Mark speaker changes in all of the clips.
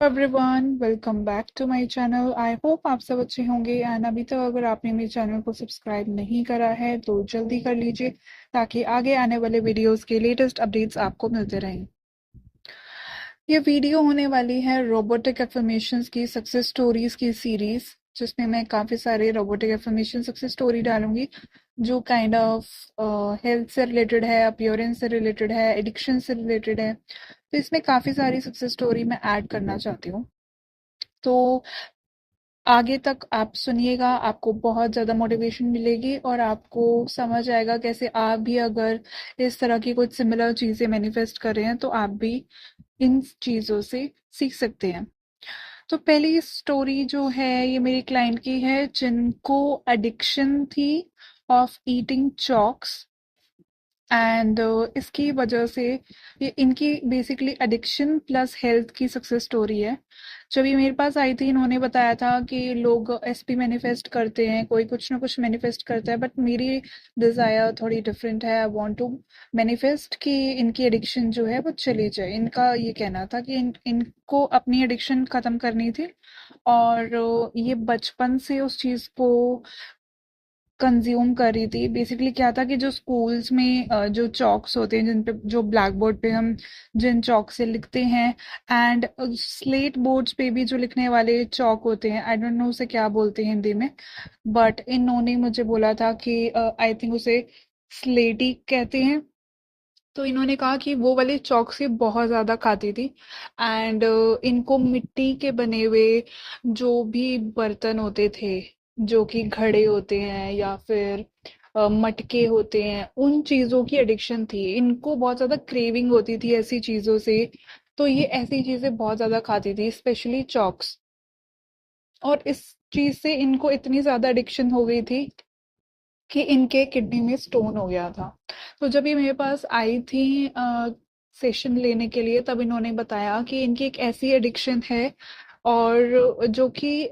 Speaker 1: Everyone, welcome back to my channel. I hope आप सब अच्छे होंगे। एंड अभी तक अगर आपने मेरे चैनल को सब्सक्राइब नहीं करा है तो जल्दी कर लीजिए ताकि आगे आने वाले वीडियोस के लेटेस्ट अपडेट्स आपको मिलते रहें। ये वीडियो होने वाली है रोबोटिक एफर्मेशंस की सक्सेस स्टोरीज की सीरीज, जिसमें मैं काफ़ी सारे रोबोटिक एफर्मेशन सक्सेस स्टोरी डालूंगी जो काइंड ऑफ हेल्थ से रिलेटेड है, अपीयरेंस से रिलेटेड है, एडिक्शन से रिलेटेड है। तो इसमें काफ़ी सारी सक्सेस स्टोरी मैं ऐड करना चाहती हूँ। तो आगे तक आप सुनिएगा, आपको बहुत ज़्यादा मोटिवेशन मिलेगी और आपको समझ आएगा कैसे आप भी अगर इस तरह की कुछ सिमिलर चीज़ें मैनिफेस्ट कर रहे हैं तो आप भी इन चीज़ों से सीख सकते हैं। तो पहली स्टोरी जो है ये मेरी क्लाइंट की है जिनको एडिक्शन थी ऑफ ईटिंग चॉक्स। एंड इसकी वजह से ये इनकी बेसिकली एडिक्शन प्लस हेल्थ की सक्सेस स्टोरी है। जब ये मेरे पास आई थी इन्होंने बताया था कि लोग एसपी मैनिफेस्ट करते हैं, कोई कुछ ना कुछ मैनिफेस्ट करता है, बट मेरी डिज़ायर थोड़ी डिफरेंट है। आई वांट टू मैनिफेस्ट कि इनकी एडिक्शन जो है वो चली जाए। इनका ये कहना था कि इनको अपनी एडिक्शन ख़त्म करनी थी और ये बचपन से उस चीज़ को कंज्यूम कर रही थी। बेसिकली क्या था कि जो स्कूल्स में जो चॉक्स होते हैं जिन पे जो ब्लैक बोर्ड पे हम जिन चॉक से लिखते हैं, एंड स्लेट बोर्ड्स पे भी जो लिखने वाले चॉक होते हैं, आई डोंट नो उसे क्या बोलते हैं हिंदी में, बट इन्होंने मुझे बोला था कि आई थिंक उसे स्लेटी कहते हैं। तो इन्होंने कहा कि वो वाले चॉक से बहुत ज़्यादा खाती थी। एंड इनको मिट्टी के बने हुए जो भी बर्तन होते थे, जो कि घड़े होते हैं या फिर मटके होते हैं, उन चीज़ों की एडिक्शन थी। इनको बहुत ज़्यादा क्रेविंग होती थी ऐसी चीज़ों से। तो ये ऐसी चीज़ें बहुत ज़्यादा खाती थी, स्पेशली चॉक्स। और इस चीज़ से इनको इतनी ज़्यादा एडिक्शन हो गई थी कि इनके किडनी में स्टोन हो गया था। तो जब ये मेरे पास आई थी सेशन लेने के लिए, तब इन्होंने बताया कि इनकी एक ऐसी एडिक्शन है और जो कि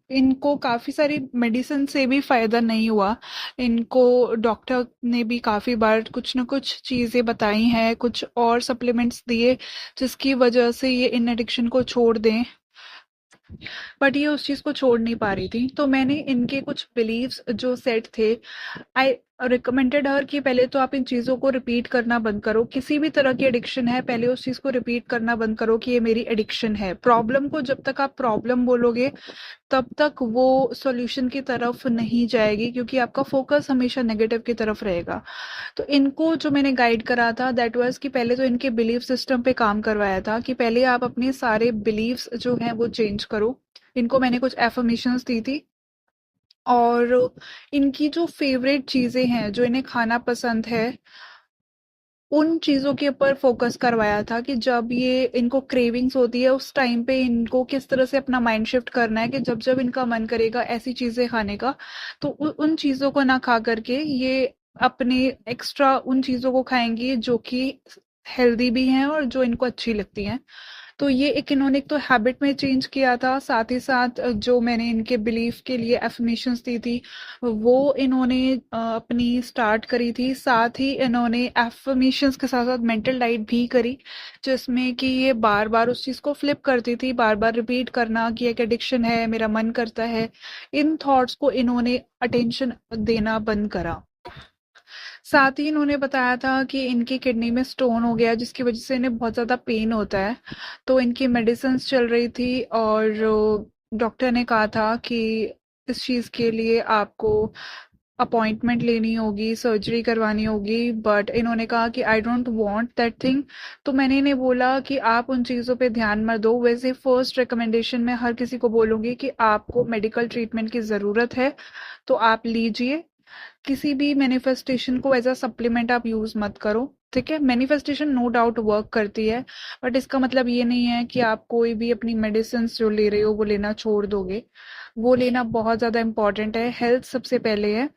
Speaker 1: इनको काफ़ी सारी मेडिसिन से भी फ़ायदा नहीं हुआ। इनको डॉक्टर ने भी काफ़ी बार कुछ ना कुछ चीज़ें बताई हैं, कुछ और सप्लीमेंट्स दिए जिसकी वजह से ये इन एडिक्शन को छोड़ दें, बट ये उस चीज़ को छोड़ नहीं पा रही थी। तो मैंने इनके कुछ बिलीव्स जो सेट थे, आई रिकमेंडेड हर कि पहले तो आप इन चीज़ों को रिपीट करना बंद करो। किसी भी तरह की एडिक्शन है, पहले उस चीज़ को रिपीट करना बंद करो कि ये मेरी एडिक्शन है। प्रॉब्लम को जब तक आप प्रॉब्लम बोलोगे तब तक वो सॉल्यूशन की तरफ नहीं जाएगी, क्योंकि आपका फोकस हमेशा नेगेटिव की तरफ रहेगा। तो इनको जो मैंने गाइड करा था दैट वाज कि पहले तो इनके बिलीफ सिस्टम पे काम करवाया था कि पहले आप अपने सारे बिलीव्स जो हैं वो चेंज करो। इनको मैंने कुछ एफर्मेशंस दी थी और इनकी जो फेवरेट चीजें हैं, जो इन्हें खाना पसंद है, उन चीजों के ऊपर फोकस करवाया था कि जब ये इनको क्रेविंग्स होती है उस टाइम पे इनको किस तरह से अपना माइंड शिफ्ट करना है कि जब जब इनका मन करेगा ऐसी चीजें खाने का, तो उन चीजों को ना खा करके ये अपने एक्स्ट्रा उन चीजों को खाएंगी जो कि हेल्दी भी हैं और जो इनको अच्छी लगती हैं। तो ये एक इन्होंने एक तो हैबिट में चेंज किया था, साथ ही साथ जो मैंने इनके बिलीफ के लिए एफर्मेशंस दी थी वो इन्होंने अपनी स्टार्ट करी थी। साथ ही इन्होंने एफर्मेशंस के साथ साथ मेंटल डाइट भी करी, जिसमें कि ये बार बार उस चीज़ को फ्लिप करती थी, बार बार रिपीट करना कि एक एडिक्शन है, मेरा मन करता है। इन थॉट्स को इन्होंने अटेंशन देना बंद करा। साथ ही इन्होंने बताया था कि इनकी किडनी में स्टोन हो गया जिसकी वजह से इन्हें बहुत ज़्यादा पेन होता है। तो इनकी मेडिसिन चल रही थी और डॉक्टर ने कहा था कि इस चीज़ के लिए आपको अपॉइंटमेंट लेनी होगी, सर्जरी करवानी होगी, बट इन्होंने कहा कि I don't want that thing. तो मैंने इन्हें बोला कि आप उन चीज़ों पे ध्यान मत दो। वैसे फर्स्ट रिकमेंडेशन मैं हर किसी को बोलूँगी कि आपको मेडिकल ट्रीटमेंट की ज़रूरत है तो आप लीजिए। किसी भी मैनिफेस्टेशन को एज अ सप्लीमेंट आप यूज मत करो। ठीक है, मैनिफेस्टेशन नो डाउट वर्क करती है, बट इसका मतलब ये नहीं है कि आप कोई भी अपनी मेडिसिन जो ले रहे हो वो लेना छोड़ दोगे। वो लेना बहुत ज्यादा इंपॉर्टेंट है, हेल्थ सबसे पहले है।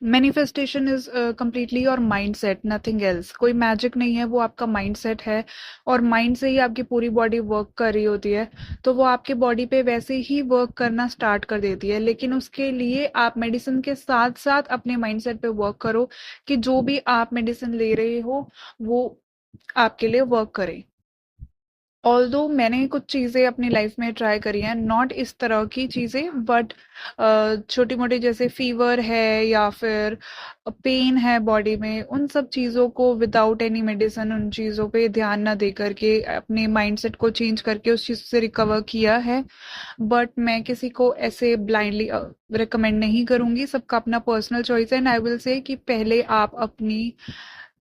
Speaker 1: Manifestation is completely your mind set, nothing else. कोई मैजिक नहीं है, वो आपका माइंड सेट है और माइंड से ही आपकी पूरी बॉडी वर्क कर रही होती है। तो वो आपके बॉडी पे वैसे ही वर्क करना स्टार्ट कर देती है, लेकिन उसके लिए आप मेडिसिन के साथ साथ अपने माइंड सेट पे वर्क करो कि जो भी आप मेडिसिन ले रहे हो वो आपके लिए वर्क करे। ऑल्दो मैंने कुछ चीज़ें अपनी लाइफ में ट्राई करी हैं, नॉट इस तरह की चीज़ें, बट छोटी मोटी जैसे फीवर है या फिर पेन है बॉडी में, उन सब चीज़ों को विदाउट एनी मेडिसिन, उन चीज़ों पे ध्यान ना दे करके अपने माइंडसेट को चेंज करके उस चीज़ से रिकवर किया है। बट मैं किसी को ऐसे ब्लाइंडली रिकमेंड नहीं करूंगी, सबका अपना पर्सनल चॉइस है। एंड आई विल से कि पहले आप अपनी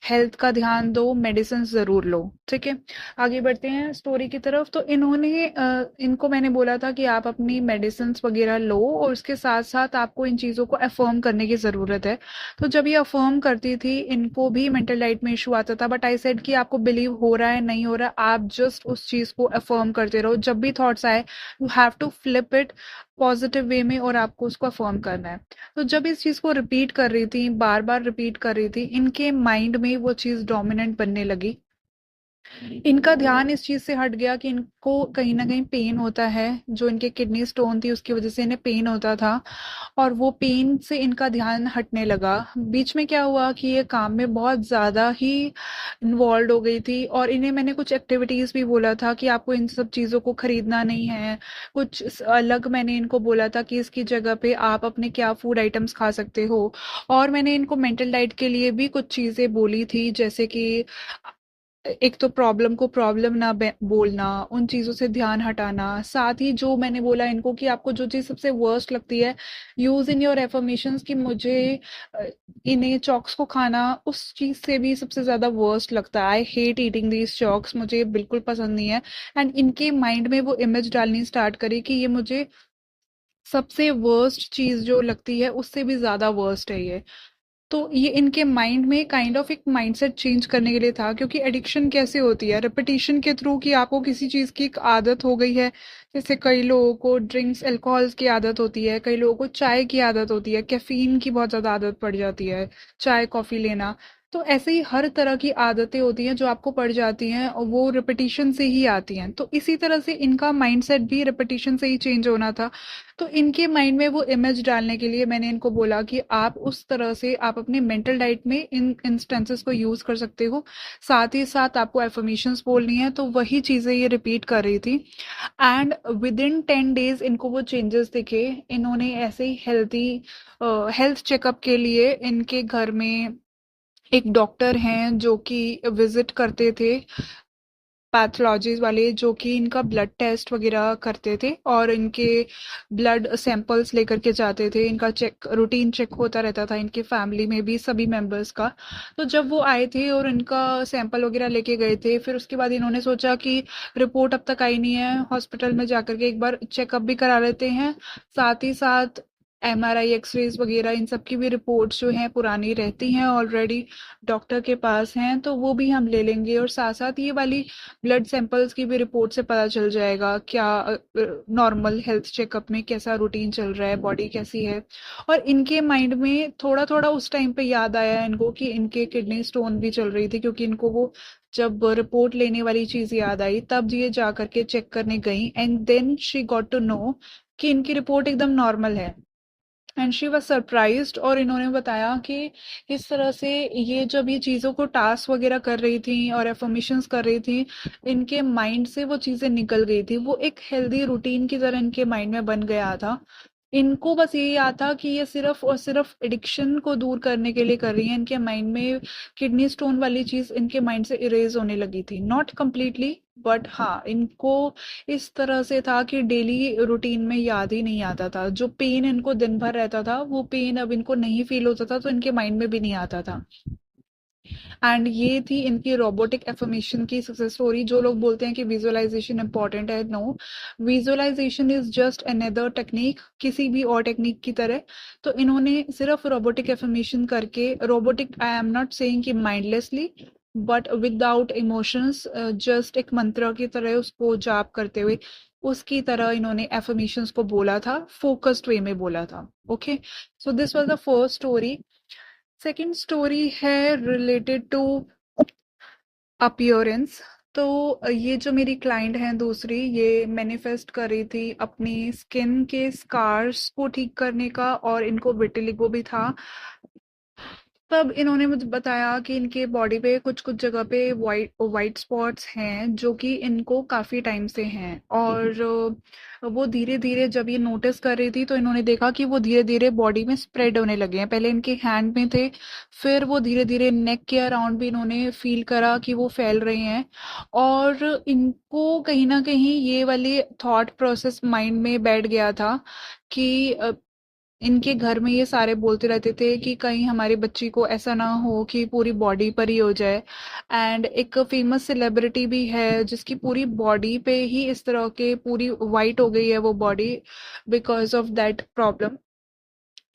Speaker 1: हेल्थ का ध्यान दो, मेडिसिन जरूर लो, ठीक है। आगे बढ़ते हैं स्टोरी की तरफ। तो इनको मैंने बोला था कि आप अपनी मेडिसिन वगैरह लो और उसके साथ साथ आपको इन चीज़ों को अफर्म करने की ज़रूरत है। तो जब ये अफर्म करती थी, इनको भी मेंटल लाइट में इशू आता था, बट आई सेड कि आपको बिलीव हो रहा है नहीं हो रहा, आप जस्ट उस चीज़ को अफर्म करते रहो। जब भी थॉट्स आए, you have to flip it positive way में और आपको उसको अफर्म करना है। तो जब इस चीज़ को रिपीट कर रही थी, बार बार रिपीट कर रही थी, इनके माइंड में वो चीज़ डोमिनेंट बनने लगी। इनका ध्यान इस चीज से हट गया कि इनको कहीं ना कहीं पेन होता है, जो इनके किडनी स्टोन थी उसकी वजह से इन्हें पेन होता था, और वो पेन से इनका ध्यान हटने लगा। बीच में क्या हुआ कि ये काम में बहुत ज्यादा ही इन्वॉल्व हो गई थी, और इन्हें मैंने कुछ एक्टिविटीज भी बोला था कि आपको इन सब चीजों को खरीदना नहीं है। कुछ अलग मैंने इनको बोला था कि इसकी जगह पे आप अपने क्या फूड आइटम्स खा सकते हो। और मैंने इनको मेंटल डाइट के लिए भी कुछ चीजें बोली थी, जैसे कि एक तो प्रॉब्लम को प्रॉब्लम ना बोलना, उन चीजों से ध्यान हटाना। साथ ही जो मैंने बोला इनको कि आपको जो चीज सबसे वर्स्ट लगती है, यूज इन योर एफर्मेशंस कि मुझे अ, इन्हें चॉक्स को खाना उस चीज से भी सबसे ज्यादा वर्स्ट लगता है। I hate eating these chalks, मुझे बिल्कुल पसंद नहीं है। एंड इनके माइंड में वो इमेज डालनी स्टार्ट करी कि ये मुझे सबसे वर्स्ट चीज जो लगती है उससे भी ज्यादा वर्स्ट है ये। तो ये इनके माइंड में काइंड ऑफ एक माइंडसेट चेंज करने के लिए था, क्योंकि एडिक्शन कैसे होती है, रिपीटिशन के थ्रू, कि आपको किसी चीज की एक आदत हो गई है। जैसे कई लोगों को ड्रिंक्स अल्कोहल्स की आदत होती है, कई लोगों को चाय की आदत होती है, कैफीन की बहुत ज्यादा आदत पड़ जाती है, चाय कॉफी लेना। तो ऐसे ही हर तरह की आदतें होती हैं जो आपको पड़ जाती हैं, और वो रिपीटिशन से ही आती हैं। तो इसी तरह से इनका माइंडसेट भी रिपीटिशन से ही चेंज होना था। तो इनके माइंड में वो इमेज डालने के लिए मैंने इनको बोला कि आप उस तरह से आप अपने मेंटल डाइट में इन इंस्टेंसेस को यूज कर सकते हो। साथ ही साथ आपको एफर्मेशंस बोलनी है, तो वही चीजें ये रिपीट कर रही थी। एंड विद इन 10 डेज इनको वो चेंजेस दिखे। इन्होंने ऐसे ही हेल्थ चेकअप के लिए इनके घर में एक डॉक्टर हैं जो कि विजिट करते थे, पैथोलॉजीज वाले, जो कि इनका ब्लड टेस्ट वगैरह करते थे और इनके ब्लड सैंपल्स लेकर के जाते थे। इनका चेक, रूटीन चेक होता रहता था इनके फैमिली में भी सभी मेंबर्स का। तो जब वो आए थे और इनका सैंपल वगैरह लेके गए थे, फिर उसके बाद इन्होंने सोचा कि रिपोर्ट अब तक आई नहीं है, हॉस्पिटल में जाकर के एक बार चेकअप भी करा लेते हैं। साथ ही साथ एमआरआई, एक्सरेज वगैरह, इन सब की भी रिपोर्ट्स जो हैं पुरानी रहती हैं, ऑलरेडी डॉक्टर के पास हैं, तो वो भी हम ले लेंगे। और साथ साथ ये वाली ब्लड सैंपल्स की भी रिपोर्ट से पता चल जाएगा क्या नॉर्मल हेल्थ चेकअप में कैसा रूटीन चल रहा है, बॉडी कैसी है। और इनके माइंड में थोड़ा थोड़ा उस टाइम पे याद आया इनको कि इनके किडनी स्टोन भी चल रही थी, क्योंकि इनको वो जब रिपोर्ट लेने वाली चीज याद आई तब ये जा करके चेक करने गई, and then she got to know कि इनकी रिपोर्ट एकदम नॉर्मल है। And she was surprised. और इन्होंने बताया कि इस तरह से ये जब ये चीज़ों को टास्क वगैरह कर रही थी और एफर्मेशंस कर रही थी, इनके माइंड से वो चीज़ें निकल गई थी, वो एक हेल्दी रूटीन की तरह इनके माइंड में बन गया था। इनको बस ये याद था कि ये सिर्फ और सिर्फ एडिक्शन को दूर करने के लिए कर रही है। इनके माइंड में किडनी स्टोन वाली चीज इनके माइंड से इरेज होने लगी थी, नॉट कम्प्लीटली, बट हाँ इनको इस तरह से था कि डेली रूटीन में याद ही नहीं आता था। जो पेन इनको दिन भर रहता था, वो पेन अब इनको नहीं फील होता था, तो इनके माइंड में भी नहीं आता था। एंड ये थी इनकी रोबोटिक एफर्मेशन की सक्सेस स्टोरी। जो लोग बोलते हैं कि विजुअलाइजेशन इंपॉर्टेंट है, no, visualization is just another technique, किसी भी और टेक्निक की तरह। तो इन्होंने सिर्फ रोबोटिक एफर्मेशन करके, robotic I am not saying कि mindlessly, but without emotions, just एक मंत्र की तरह उसको जाप करते हुए, उसकी तरह इन्होंने एफर्मेशंस को बोला था, फोकस्ड वे में बोला था। Okay, so this was the first story. Second story है रिलेटेड टू अपीयरेंस। तो ये जो मेरी क्लाइंट है दूसरी, ये मैनिफेस्ट कर रही थी अपनी स्किन के स्कार्स को ठीक करने का, और इनको विटिलिगो भी था। तब इन्होंने मुझे बताया कि इनके बॉडी पे कुछ कुछ जगह पे वाइट वाइट स्पॉट्स हैं जो कि इनको काफी टाइम से हैं। और वो धीरे धीरे जब ये नोटिस कर रही थी तो इन्होंने देखा कि वो धीरे धीरे बॉडी में स्प्रेड होने लगे हैं। पहले इनके हैंड में थे, फिर वो धीरे धीरे नेक के अराउंड भी इन्होंने फील करा कि वो फैल रहे हैं। और इनको कहीं ना कहीं ये वाली थॉट प्रोसेस माइंड में बैठ गया था कि इनके घर में ये सारे बोलते रहते थे कि कहीं हमारी बच्ची को ऐसा ना हो कि पूरी बॉडी पर ही हो जाए। एंड एक फेमस सेलिब्रिटी भी है जिसकी पूरी बॉडी पे ही इस तरह के पूरी वाइट हो गई है वो body, because of that problem.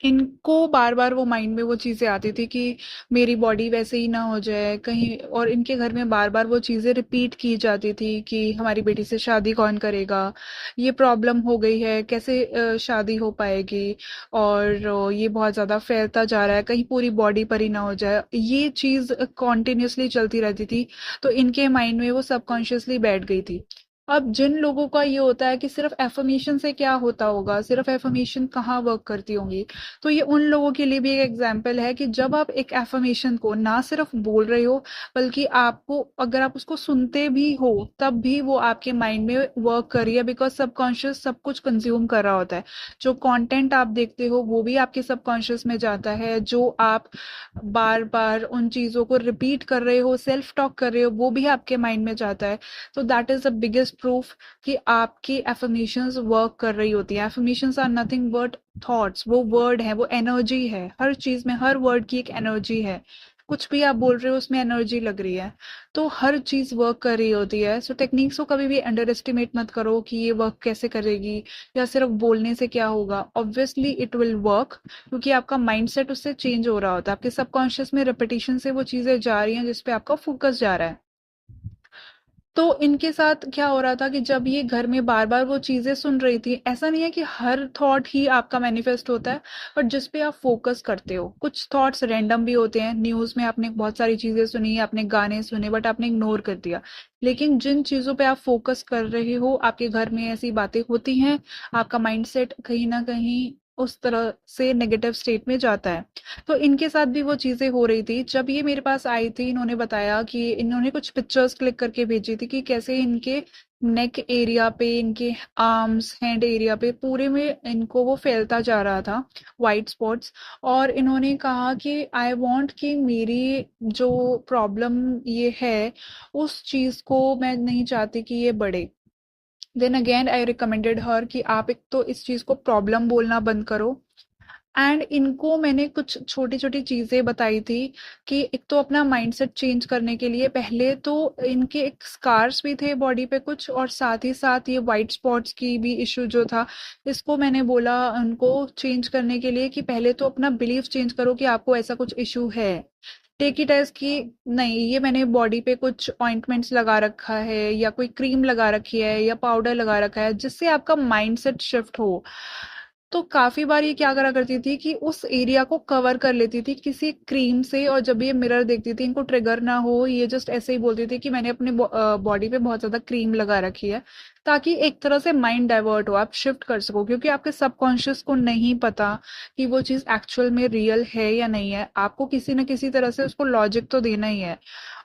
Speaker 1: इनको बार बार वो माइंड में वो चीजें आती थी कि मेरी बॉडी वैसे ही ना हो जाए कहीं। और इनके घर में बार बार वो चीजें रिपीट की जाती थी कि हमारी बेटी से शादी कौन करेगा, ये प्रॉब्लम हो गई है, कैसे शादी हो पाएगी। और ये बहुत ज्यादा फैलता जा रहा है, कहीं पूरी बॉडी पर ही ना हो जाए, ये चीज कॉन्टिन्यूसली चलती रहती थी। तो इनके माइंड में वो सबकॉन्शियसली बैठ गई थी। अब जिन लोगों का ये होता है कि सिर्फ एफर्मेशन से क्या होता होगा, सिर्फ एफर्मेशन कहाँ वर्क करती होंगी, तो ये उन लोगों के लिए भी एक एग्जाम्पल है कि जब आप एक एफर्मेशन को ना सिर्फ बोल रहे हो, बल्कि आपको अगर आप उसको सुनते भी हो तब भी वो आपके माइंड में वर्क कर रही है, बिकॉज सबकॉन्शियस सब कुछ कंज्यूम कर रहा होता है। जो कंटेंट आप देखते हो वो भी आपके सबकॉन्शियस में जाता है, जो आप बार बार उन चीजों को रिपीट कर रहे हो, सेल्फ टॉक कर रहे हो, वो भी आपके माइंड में जाता है। तो that is the biggest proof कि आपकी एफर्मेशंस वर्क कर रही होती है। Affirmations are nothing but thoughts, वो वर्ड है, वो एनर्जी है। हर चीज में हर वर्ड की एक एनर्जी है। कुछ भी आप बोल रहे हो उसमें एनर्जी लग रही है, तो हर चीज वर्क कर रही होती है। सो टेक्निक्स को कभी भी अंडर एस्टिमेट मत करो कि ये वर्क कैसे करेगी या सिर्फ बोलने से क्या होगा। ऑब्वियसली इट विल वर्क, क्योंकि आपका माइंडसेट उससे चेंज हो रहा होता है। आपके सबकॉन्शियस में रिपीटिशन से वो चीजें जा रही हैं जिसपे आपका फोकस जा रहा है। तो इनके साथ क्या हो रहा था कि जब ये घर में बार बार वो चीजें सुन रही थी, ऐसा नहीं है कि हर थॉट ही आपका मैनिफेस्ट होता है, बट जिस पे आप फोकस करते हो। कुछ थॉट्स रैंडम भी होते हैं, न्यूज में आपने बहुत सारी चीजें सुनी, आपने गाने सुने, बट आपने इग्नोर कर दिया। लेकिन जिन चीजों पे आप फोकस कर रहे हो, आपके घर में ऐसी बातें होती हैं, आपका माइंडसेट कहीं ना कहीं उस तरह से नेगेटिव स्टेट में जाता है। तो इनके साथ भी वो चीजें हो रही थी। जब ये मेरे पास आई थी, इन्होंने बताया कि इन्होंने कुछ पिक्चर्स क्लिक करके भेजी थी कि कैसे इनके नेक एरिया पे, इनके आर्म्स हैंड एरिया पे पूरे में इनको वो फैलता जा रहा था, वाइट स्पॉट्स। और इन्होंने कहा कि आई वांट कि मेरी जो प्रॉब्लम ये है, उस चीज को मैं नहीं चाहती कि ये बढ़े। देन अगेन आई रिकमेंडेड हर कि आप एक तो इस चीज को प्रॉब्लम बोलना बंद करो। एंड इनको मैंने कुछ छोटी छोटी चीजें बताई थी कि एक तो अपना माइंडसेट चेंज करने के लिए पहले तो इनके एक स्कार्स भी थे बॉडी पे कुछ, और साथ ही साथ ये वाइट स्पॉट्स की भी इशू जो था, इसको मैंने बोला उनको चेंज करने के लिए कि पहले तो अपना बिलीफ चेंज करो कि आपको ऐसा कुछ इशू है। टेक इट एज कि नहीं, ये मैंने बॉडी पे कुछ ऑइंटमेंट्स लगा रखा है या कोई क्रीम लगा रखी है या पाउडर लगा रखा है, जिससे आपका माइंडसेट शिफ्ट हो। तो काफी बार ये क्या करा करती थी कि उस एरिया को कवर कर लेती थी किसी क्रीम से, और जब ये मिरर देखती थी, इनको ट्रिगर ना हो, ये जस्ट ऐसे ही बोलती थी कि मैंने अपने बॉडी पे बहुत ज्यादा क्रीम लगा रखी है, ताकि एक तरह से माइंड डाइवर्ट हो, आप शिफ्ट कर सको। क्योंकि आपके सबकॉन्शियस को नहीं पता कि वो चीज एक्चुअल में रियल है या नहीं है, आपको किसी न किसी तरह से उसको लॉजिक तो देना ही है।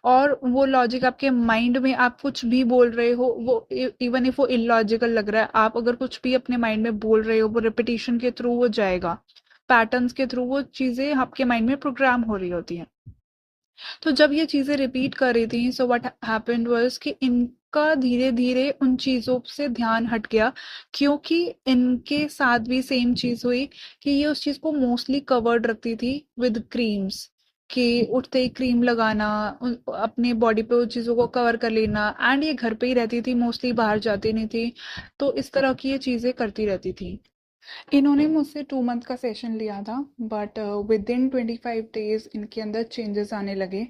Speaker 1: और वो लॉजिक आपके माइंड में, आप कुछ भी बोल रहे हो, वो इवन इफ वो इलॉजिकल लग रहा है, आप अगर कुछ भी अपने माइंड में बोल रहे हो, वो रिपीटिशन के थ्रू वो जाएगा, पैटर्न्स के थ्रू वो चीजें आपके माइंड में प्रोग्राम हो रही होती हैं। तो जब ये चीजें रिपीट कर रही थी, सो व्हाट हैपेंड वाज कि इनका धीरे धीरे उन चीजों से ध्यान हट गया। क्योंकि इनके साथ भी सेम चीज हुई कि ये उस चीज को मोस्टली कवर्ड रखती थी विद क्रीम्स, कि उठते ही क्रीम लगाना, अपने बॉडी पे उन चीजों को कवर कर लेना। एंड ये घर पे ही रहती थी, मोस्टली बाहर जाती नहीं थी, तो इस तरह की ये चीजें करती रहती थी। इन्होंने मुझसे 2 मंथ का सेशन लिया था, बट विद इन 25 डेज इनके अंदर चेंजेस आने लगे।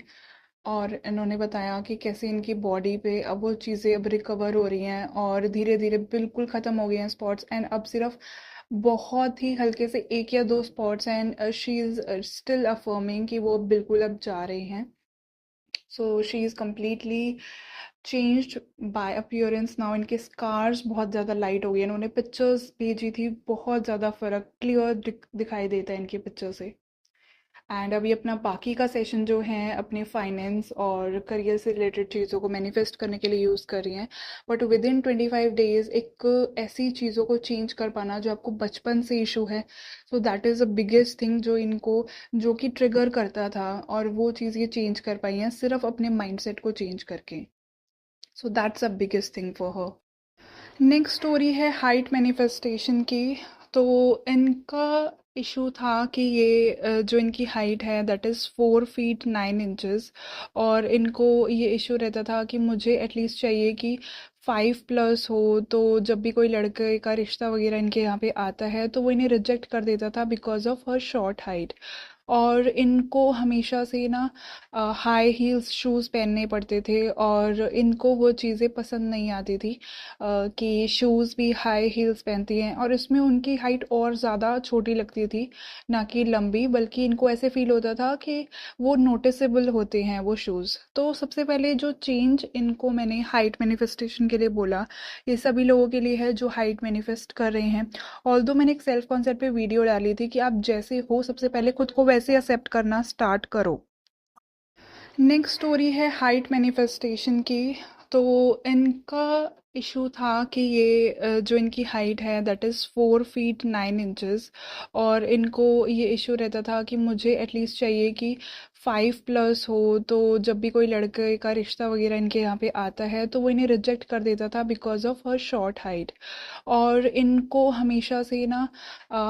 Speaker 1: और इन्होंने बताया कि कैसे इनकी बॉडी पे अब वो चीज़ें अब रिकवर हो रही हैं, और धीरे धीरे बिल्कुल ख़त्म हो गए हैं स्पॉट्स, एंड अब सिर्फ बहुत ही हल्के से 1 या 2 स्पॉट्स हैं। And she is still affirming कि वो बिल्कुल अब जा रहे हैं। So she is completely changed by appearance now. इनके स्कार्स बहुत ज़्यादा लाइट हो गए, इन्होंने पिक्चर्स भेजी थी, बहुत ज़्यादा फर्क क्लियर दिखाई देता है इनकी पिक्चर से। एंड अभी अपना बाकी का सेशन जो है अपने फाइनेंस और करियर से रिलेटेड चीज़ों को मैनिफेस्ट करने के लिए यूज़ कर रही हैं। बट विद इन 25 डेज एक ऐसी चीज़ों को चेंज कर पाना जो आपको बचपन से इशू है, so that is a biggest thing जो इनको जो कि ट्रिगर करता था, और वो चीज़ ये चेंज कर पाई हैं सिर्फ अपने माइंडसेट को चेंज करके। So that's a biggest thing for her. Next story है हाइट मैनिफेस्टेशन की। तो इनका इशू था कि ये जो इनकी हाइट है दैट इज़ 4 फीट 9 इंचेस, और इनको ये इशू रहता था कि मुझे एटलीस्ट चाहिए कि 5+ हो। तो जब भी कोई लड़के का रिश्ता वगैरह इनके यहाँ पे आता है तो वो इन्हें रिजेक्ट कर देता था because of her short height. और इनको हमेशा से ना हाई हील्स शूज़ पहनने पड़ते थे, और इनको वो चीज़ें पसंद नहीं आती थी कि शूज़ भी हाई हील्स पहनती हैं, और इसमें उनकी हाइट और ज़्यादा छोटी लगती थी, ना कि लंबी। बल्कि इनको ऐसे फील होता था कि वो नोटिसेबल होते हैं वो शूज़। तो सबसे पहले जो चेंज इनको मैंने हाइट मैनिफेस्टेशन के लिए बोला, ये सभी लोगों के लिए है जो हाइट मैनिफेस्ट कर रहे हैं। ऑल्दो मैंने एक सेल्फ कॉन्सेप्ट पे वीडियो डाली थी कि आप जैसे हो सबसे पहले खुद को वैसे एक्सेप्ट करना स्टार्ट करो। नेक्स्ट स्टोरी है हाइट मैनिफेस्टेशन की। तो इनका इशू था कि ये जो इनकी हाइट है दैट इज़ 4 फीट 9 इंचेस, और इनको ये इशू रहता था कि मुझे एटलीस्ट चाहिए कि 5+ हो। तो जब भी कोई लड़के का रिश्ता वगैरह इनके यहाँ पे आता है तो वो इन्हें रिजेक्ट कर देता था because of her short height. और इनको हमेशा से ना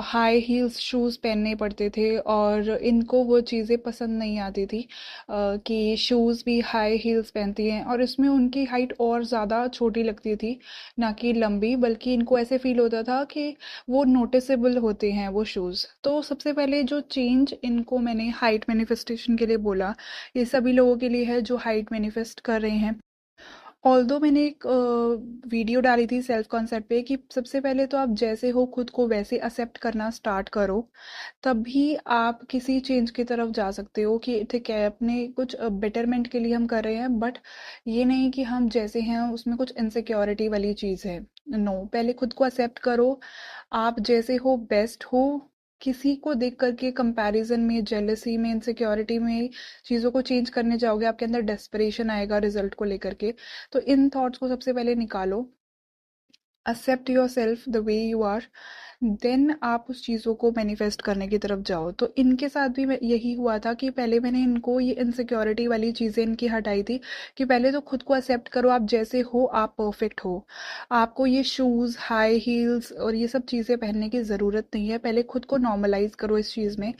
Speaker 1: हाई हील्स शूज़ पहनने पड़ते थे, और इनको वो चीज़ें पसंद नहीं आती थी कि शूज़ भी हाई हील्स पहनती हैं, और इसमें उनकी हाइट और ज़्यादा छोटी लगती थी, ना कि लंबी। बल्कि इनको ऐसे फील होता था कि वो नोटिसेबल होते हैं वो शूज़। तो सबसे पहले जो चेंज इनको मैंने हाइट मैनिफेस्टेशन के लिए बोला, ये सभी लोगों के लिए है जो हाइट मैनिफेस्ट कर रहे हैं। ऑल्दो मैंने एक वीडियो डाली थी सेल्फ कॉन्सेप्ट पे कि सबसे पहले तो आप जैसे हो खुद को वैसे एक्सेप्ट करना स्टार्ट करो, तभी आप किसी चेंज की तरफ जा सकते हो। कि ठीक है अपने कुछ बेटरमेंट के लिए हम कर रहे हैं, बट ये नहीं कि हम जैसे हैं उसमें कुछ इनसिक्योरिटी वाली चीज़ है। नो, पहले खुद को एक्सेप्ट करो, आप जैसे हो बेस्ट हो। किसी को देख करके कंपैरिजन में, जेलसी में, इनसिक्योरिटी में चीज़ों को चेंज करने जाओगे, आपके अंदर डेस्परेशन आएगा रिजल्ट को लेकर के। तो इन थॉट्स को सबसे पहले निकालो, accept your self the way you are, then आप उस चीज़ों को मैनिफेस्ट करने की तरफ जाओ। तो इनके साथ भी यही हुआ था कि पहले मैंने इनको ये इनसिक्योरिटी वाली चीज़ें इनकी हटाई थी कि पहले तो खुद को एक्सेप्ट करो, आप जैसे हो आप परफेक्ट हो। आपको ये शूज़ हाई हील्स और ये सब चीज़ें पहनने की ज़रूरत नहीं है, पहले खुद को नॉर्मलाइज करो इस चीज़ में।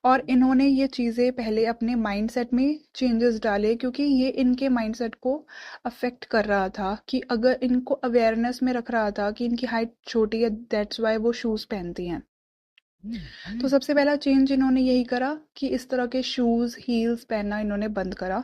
Speaker 1: और इन्होंने ये चीज़ें पहले अपने माइंडसेट में चेंजेस डाले, क्योंकि ये इनके माइंडसेट को अफेक्ट कर रहा था। कि अगर इनको अवेयरनेस में रख रहा था कि इनकी हाइट छोटी है, दैट्स वाई वो शूज़ पहनती हैं। तो सबसे पहला चेंज इन्होंने यही करा कि इस तरह के शूज़ हील्स पहनना इन्होंने बंद करा।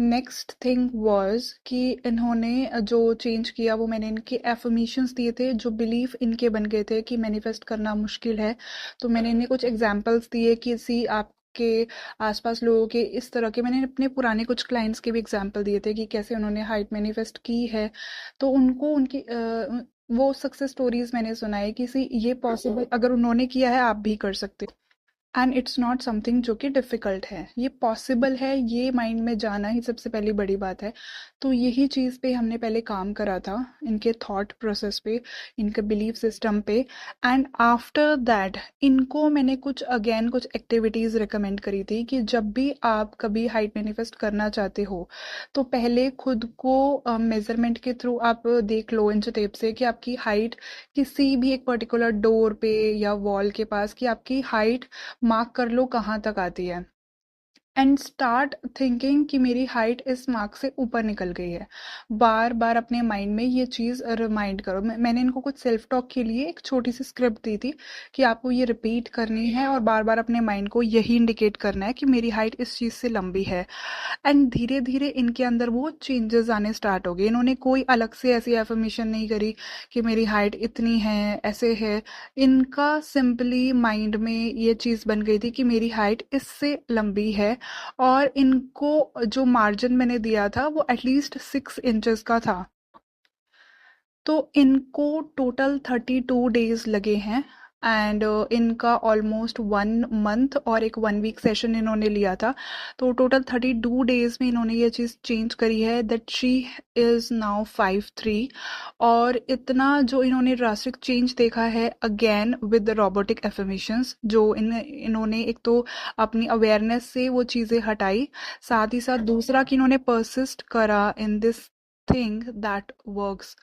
Speaker 1: नेक्स्ट थिंग वाज कि इन्होंने जो चेंज किया वो मैंने इनके एफर्मेशंस दिए थे, जो बिलीफ इनके बन गए थे कि मैनिफेस्ट करना मुश्किल है। तो मैंने इन्हें कुछ एग्जांपल्स दिए कि सी आपके आसपास लोगों के इस तरह के, मैंने अपने पुराने कुछ क्लाइंट्स के भी एग्जांपल दिए थे कि कैसे उन्होंने हाइट मैनिफेस्ट की है। तो उनको उनकी वो सक्सेस स्टोरीज मैंने सुनाई कि सी ये पॉसिबल, अगर उन्होंने किया है आप भी कर सकते हो। एंड इट्स नॉट समथिंग जो कि डिफ़िकल्ट है, ये पॉसिबल है, ये माइंड में जाना ही सबसे पहली बड़ी बात है। तो यही चीज़ पे हमने पहले काम करा था, इनके थॉट प्रोसेस पे, इनके बिलीफ सिस्टम पे। एंड आफ्टर दैट इनको मैंने कुछ अगेन कुछ एक्टिविटीज़ रिकमेंड करी थी कि जब भी आप कभी हाइट मैनिफेस्ट करना चाहते हो तो पहले खुद को मेजरमेंट के थ्रू आप देख लो इंच टेप से कि आपकी हाइट किसी भी एक पर्टिकुलर डोर पे या वॉल के पास, कि आपकी हाइट मार्क कर लो कहाँ तक आती है। एंड स्टार्ट थिंकिंग कि मेरी हाइट इस मार्क से ऊपर निकल गई है। बार बार अपने माइंड में ये चीज़ रिमाइंड करो। मैंने इनको कुछ सेल्फ टॉक के लिए एक छोटी सी स्क्रिप्ट दी थी कि आपको ये रिपीट करनी है और बार बार अपने माइंड को यही इंडिकेट करना है कि मेरी हाइट इस चीज़ से लंबी है। एंड धीरे धीरे इनके अंदर वो चेंजेस आने स्टार्ट हो गए। इन्होंने कोई अलग से ऐसी एफर्मेशन नहीं करी कि मेरी हाइट इतनी है, ऐसे है। इनका सिंपली माइंड में ये चीज़ बन गई थी कि मेरी हाइट इससे लंबी है। और इनको जो मार्जिन मैंने दिया था वो एटलीस्ट 6 इंचेस का था। तो इनको टोटल 32 डेज लगे हैं। एंड इनका ऑलमोस्ट 1 मंथ और एक 1 वीक सेशन इन्होंने लिया था, तो टोटल 32 डेज में इन्होंने ये चीज़ चेंज करी है दैट शी इज़ नाउ 5'3", और इतना जो इन्होंने ड्रास्टिक चेंज देखा है अगेन विद रोबोटिक एफर्मेशंस, जो इन्होंने एक तो अपनी अवेयरनेस से वो चीज़ें हटाई, साथ ही साथ दूसरा कि इन्होंने परसिस्ट करा in this thing that works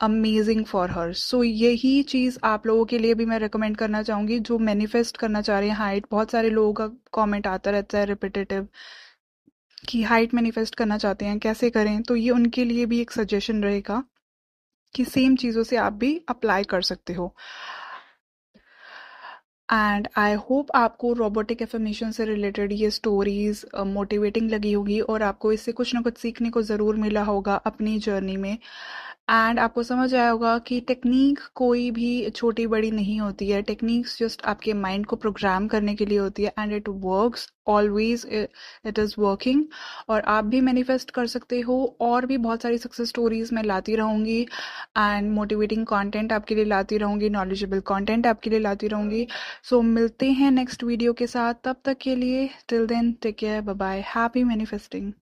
Speaker 1: amazing for her. So यही चीज़ आप लोगों के लिए भी मैं रिकमेंड करना चाहूँगी जो मैनिफेस्ट करना चाह रहे हैं हाइट। बहुत सारे लोगों का कमेंट आता रहता है रिपीटेटिव कि हाइट मैनिफेस्ट करना चाहते हैं, कैसे करें, तो ये उनके लिए भी एक सजेशन रहेगा कि सेम चीज़ों से आप भी अप्लाई कर सकते हो। एंड आई होप आपको रोबोटिक एफर्मेशन से रिलेटेड ये स्टोरीज मोटिवेटिंग लगी होगी और आपको इससे कुछ ना कुछ सीखने को ज़रूर मिला होगा अपनी जर्नी में। एंड आपको समझ आया होगा कि टेक्निक कोई भी छोटी बड़ी नहीं होती है, टेक्निक्स जस्ट आपके माइंड को प्रोग्राम करने के लिए होती है, and it works always, it is working. और आप भी मैनिफेस्ट कर सकते हो, और भी बहुत सारी सक्सेस स्टोरीज मैं लाती रहूँगी एंड मोटिवेटिंग कंटेंट आपके लिए लाती रहूँगी, नॉलेजेबल कंटेंट आपके लिए लाती रहूँगी। सो मिलते हैं नेक्स्ट वीडियो के साथ, तब तक के लिए till then take care, bye bye, happy manifesting.